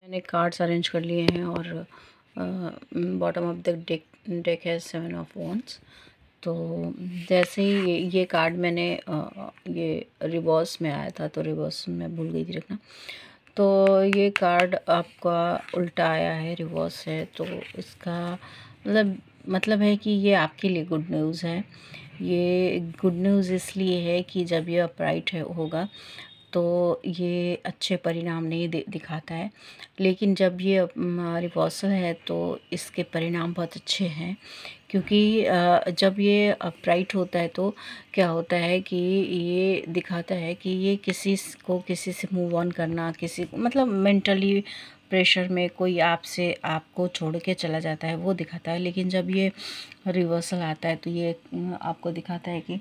मैंने cards arrange कर लिए हैं और बॉटम ऑफ द डेक है 7 ऑफ वॉन्ड्स। तो जैसे ही ये कार्ड मैंने ये रिवर्स में आया था, तो रिवर्स में भूल गई थी रखना। तो ये कार्ड आपका उल्टा आया है, रिवर्स है। तो इसका मतलब है कि ये आपके लिए गुड न्यूज़ है। ये गुड न्यूज़ इसलिए है कि जब ये अपराइट होगा तो ये अच्छे परिणाम नहीं दिखाता है, लेकिन जब ये रिवर्सल है तो इसके परिणाम बहुत अच्छे हैं। क्योंकि जब ये अपराइट होता है तो क्या होता है कि ये दिखाता है कि ये किसी से मूव ऑन करना, किसी को मतलब मेंटली प्रेशर में कोई आपको छोड़ के चला जाता है, वो दिखाता है। लेकिन जब ये रिवर्सल आता है तो ये आपको दिखाता है कि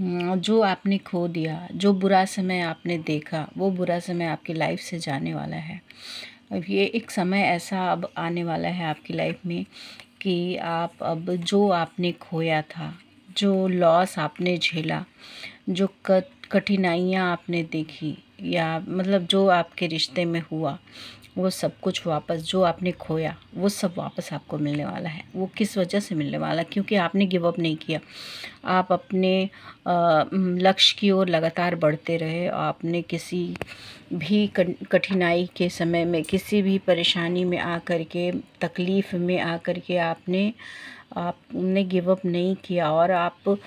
जो आपने खो दिया, जो बुरा समय आपने देखा, वो बुरा समय आपकी लाइफ से जाने वाला है। अब ये एक समय ऐसा अब आने वाला है आपकी लाइफ में कि आप अब जो आपने खोया था, जो लॉस आपने झेला, जो कठिनाइयाँ आपने देखी, या मतलब जो आपके रिश्ते में हुआ, वो सब कुछ वापस, जो आपने खोया वो सब वापस आपको मिलने वाला है। वो किस वजह से मिलने वाला है? क्योंकि आपने गिव अप नहीं किया। आप अपने लक्ष्य की ओर लगातार बढ़ते रहे। आपने किसी भी कठिनाई के समय में, किसी भी परेशानी में आकर के, तकलीफ़ में आकर के आपने गिव अप नहीं किया और आप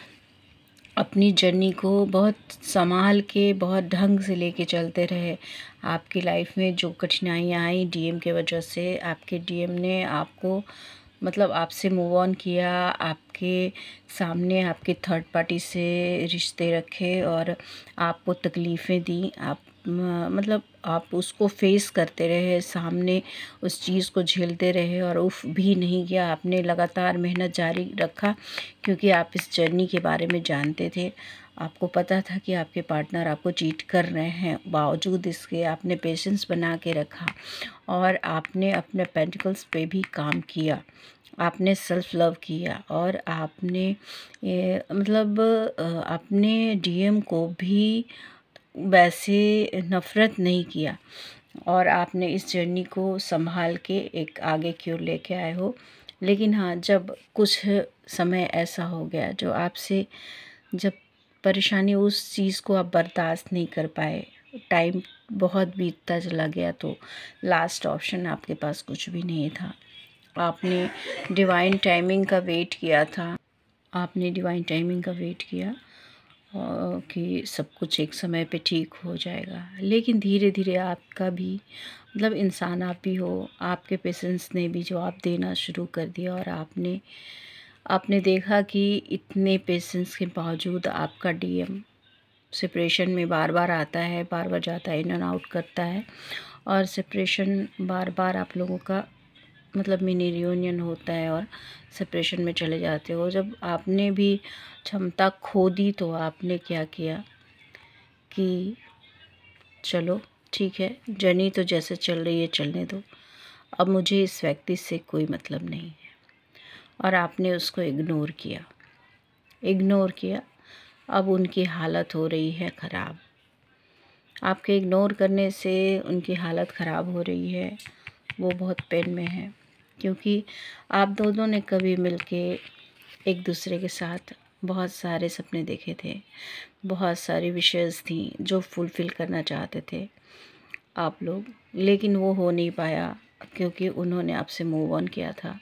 अपनी जर्नी को बहुत संभाल के, बहुत ढंग से लेके चलते रहे। आपकी लाइफ में जो कठिनाइयाँ आई डीएम के वजह से, आपके डीएम ने आपको मतलब आपसे मूव ऑन किया, आपके सामने आपके थर्ड पार्टी से रिश्ते रखे और आपको तकलीफ़ें दी। मतलब आप उसको फेस करते रहे, सामने उस चीज़ को झेलते रहे और उफ भी नहीं किया। आपने लगातार मेहनत जारी रखा क्योंकि आप इस जर्नी के बारे में जानते थे। आपको पता था कि आपके पार्टनर आपको चीट कर रहे हैं, बावजूद इसके आपने पेशेंस बना के रखा और आपने अपने पेंटिकल्स पे भी काम किया। आपने सेल्फ लव किया और आपने अपने डीएम को भी वैसे नफ़रत नहीं किया और आपने इस जर्नी को संभाल के एक आगे की ओर लेके आए हो। लेकिन हाँ, जब कुछ समय ऐसा हो गया जो आपसे, जब परेशानी, उस चीज़ को आप बर्दाश्त नहीं कर पाए, टाइम बहुत बीतता चला गया, तो लास्ट ऑप्शन आपके पास कुछ भी नहीं था। आपने डिवाइन टाइमिंग का वेट किया था। आपने डिवाइन टाइमिंग का वेट किया कि सब कुछ एक समय पे ठीक हो जाएगा। लेकिन धीरे धीरे आपका भी मतलब इंसान आप भी हो, आपके पेशेंस ने भी जवाब देना शुरू कर दिया और आपने देखा कि इतने पेशेंस के बावजूद आपका डीएम सेपरेशन में बार बार आता है, बार बार जाता है, इन एंड आउट करता है और सेपरेशन बार बार आप लोगों का मतलब मिनी रियूनियन होता है और सेपरेशन में चले जाते हो। जब आपने भी क्षमता खो दी तो आपने क्या किया कि चलो ठीक है, जर्नी तो जैसे चल रही है चलने दो, अब मुझे इस व्यक्ति से कोई मतलब नहीं है, और आपने उसको इग्नोर किया। अब उनकी हालत हो रही है ख़राब। आपके इग्नोर करने से उनकी हालत ख़राब हो रही है, वो बहुत पेन में है। क्योंकि आप दोनों ने कभी मिलके एक दूसरे के साथ बहुत सारे सपने देखे थे, बहुत सारी विशेज़ थी जो फुलफ़िल करना चाहते थे आप लोग, लेकिन वो हो नहीं पाया क्योंकि उन्होंने आपसे मूव ऑन किया था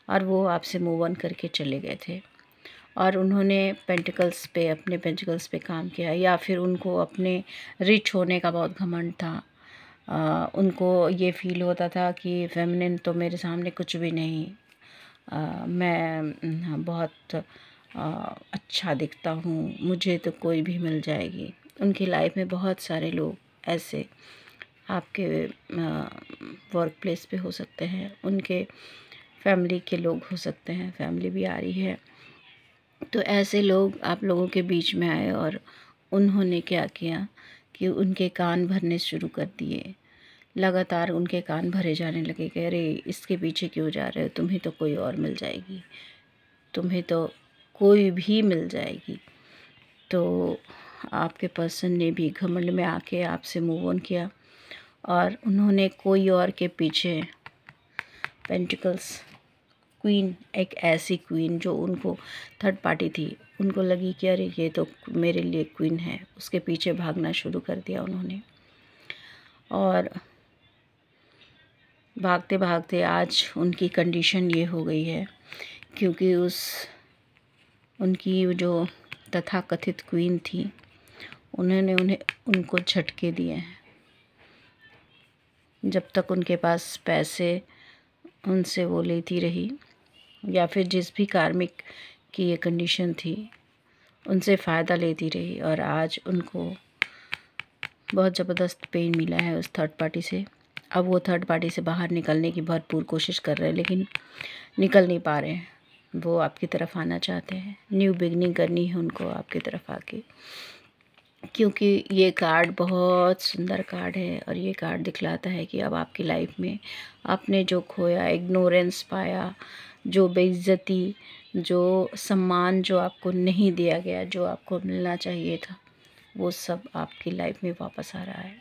और वो आपसे मूव ऑन करके चले गए थे। और उन्होंने अपने पेंटिकल्स पे काम किया, या फिर उनको अपने रिच होने का बहुत घमंड था। उनको ये फ़ील होता था कि फेमिनिन तो मेरे सामने कुछ भी नहीं, मैं बहुत अच्छा दिखता हूँ, मुझे तो कोई भी मिल जाएगी। उनकी लाइफ में बहुत सारे लोग ऐसे आपके वर्क प्लेस पे हो सकते हैं, उनके फैमिली के लोग हो सकते हैं, फैमिली भी आ रही है। तो ऐसे लोग आप लोगों के बीच में आए और उन्होंने क्या किया कि उनके कान भरने शुरू कर दिए। लगातार उनके कान भरे जाने लगे कि अरे इसके पीछे क्यों जा रहे हो, तुम्हें तो कोई और मिल जाएगी, तुम्हें तो कोई भी मिल जाएगी। तो आपके पर्सन ने भी घमंड में आके आपसे मूव ऑन किया और उन्होंने कोई और के पीछे पेंटिकल्स क्वीन, एक ऐसी क्वीन जो उनको थर्ड पार्टी थी, उनको लगी कि अरे ये तो मेरे लिए क्वीन है, उसके पीछे भागना शुरू कर दिया उन्होंने। और भागते भागते आज उनकी कंडीशन ये हो गई है, क्योंकि उनकी जो तथाकथित क्वीन थी, उनको झटके दिए हैं। जब तक उनके पास पैसे उनसे वो लेती रही, या फिर जिस भी कार्मिक की ये कंडीशन थी उनसे फ़ायदा लेती रही, और आज उनको बहुत ज़बरदस्त पेन मिला है उस थर्ड पार्टी से। अब वो थर्ड पार्टी से बाहर निकलने की भरपूर कोशिश कर रहे हैं, लेकिन निकल नहीं पा रहे हैं। वो आपकी तरफ आना चाहते हैं, न्यू बिगनिंग करनी है उनको आपकी तरफ आके, क्योंकि ये कार्ड बहुत सुंदर कार्ड है। और ये कार्ड दिखलाता है कि अब आपकी लाइफ में आपने जो खोया, इग्नोरेंस पाया, जो बेइज्जती, जो सम्मान जो आपको नहीं दिया गया, जो आपको मिलना चाहिए था, वो सब आपकी लाइफ में वापस आ रहा है।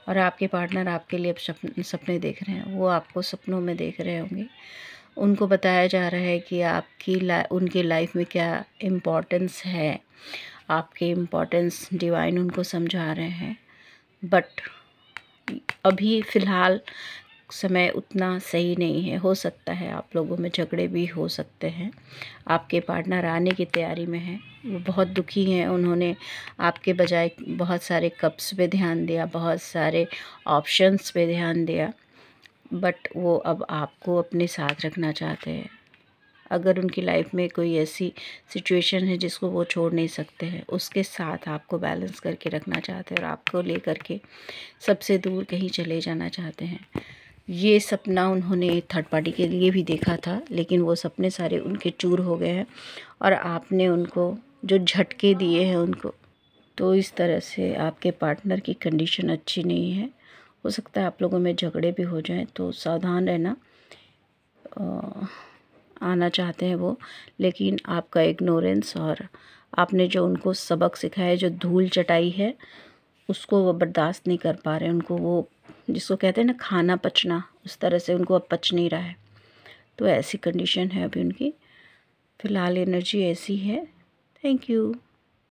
और आपके पार्टनर आपके लिए सपने देख रहे हैं, वो आपको सपनों में देख रहे होंगे। उनको बताया जा रहा है कि उनकी लाइफ में क्या इम्पोर्टेंस है, आपके इम्पोर्टेंस डिवाइन उनको समझा रहे हैं। बट अभी फ़िलहाल समय उतना सही नहीं है। हो सकता है आप लोगों में झगड़े भी हो सकते हैं। आपके पार्टनर आने की तैयारी में हैं, वो बहुत दुखी हैं। उन्होंने आपके बजाय बहुत सारे कप्स पे ध्यान दिया, बहुत सारे ऑप्शंस पे ध्यान दिया, बट वो अब आपको अपने साथ रखना चाहते हैं। अगर उनकी लाइफ में कोई ऐसी सिचुएशन है जिसको वो छोड़ नहीं सकते हैं, उसके साथ आपको बैलेंस करके रखना चाहते हैं, और आपको लेकर के सबसे दूर कहीं चले जाना चाहते हैं। ये सपना उन्होंने थर्ड पार्टी के लिए भी देखा था, लेकिन वो सपने सारे उनके चूर हो गए हैं, और आपने उनको जो झटके दिए हैं उनको, तो इस तरह से आपके पार्टनर की कंडीशन अच्छी नहीं है। हो सकता है आप लोगों में झगड़े भी हो जाएं, तो सावधान रहना। आना चाहते हैं वो, लेकिन आपका इग्नोरेंस और आपने जो उनको सबक सिखाया, जो धूल चटाई है, उसको वो बर्दाश्त नहीं कर पा रहे हैं। उनको वो, जिसको कहते हैं ना खाना पचना, उस तरह से उनको अब पच नहीं रहा है। तो ऐसी कंडीशन है अभी उनकी, फ़िलहाल एनर्जी ऐसी है। Thank you.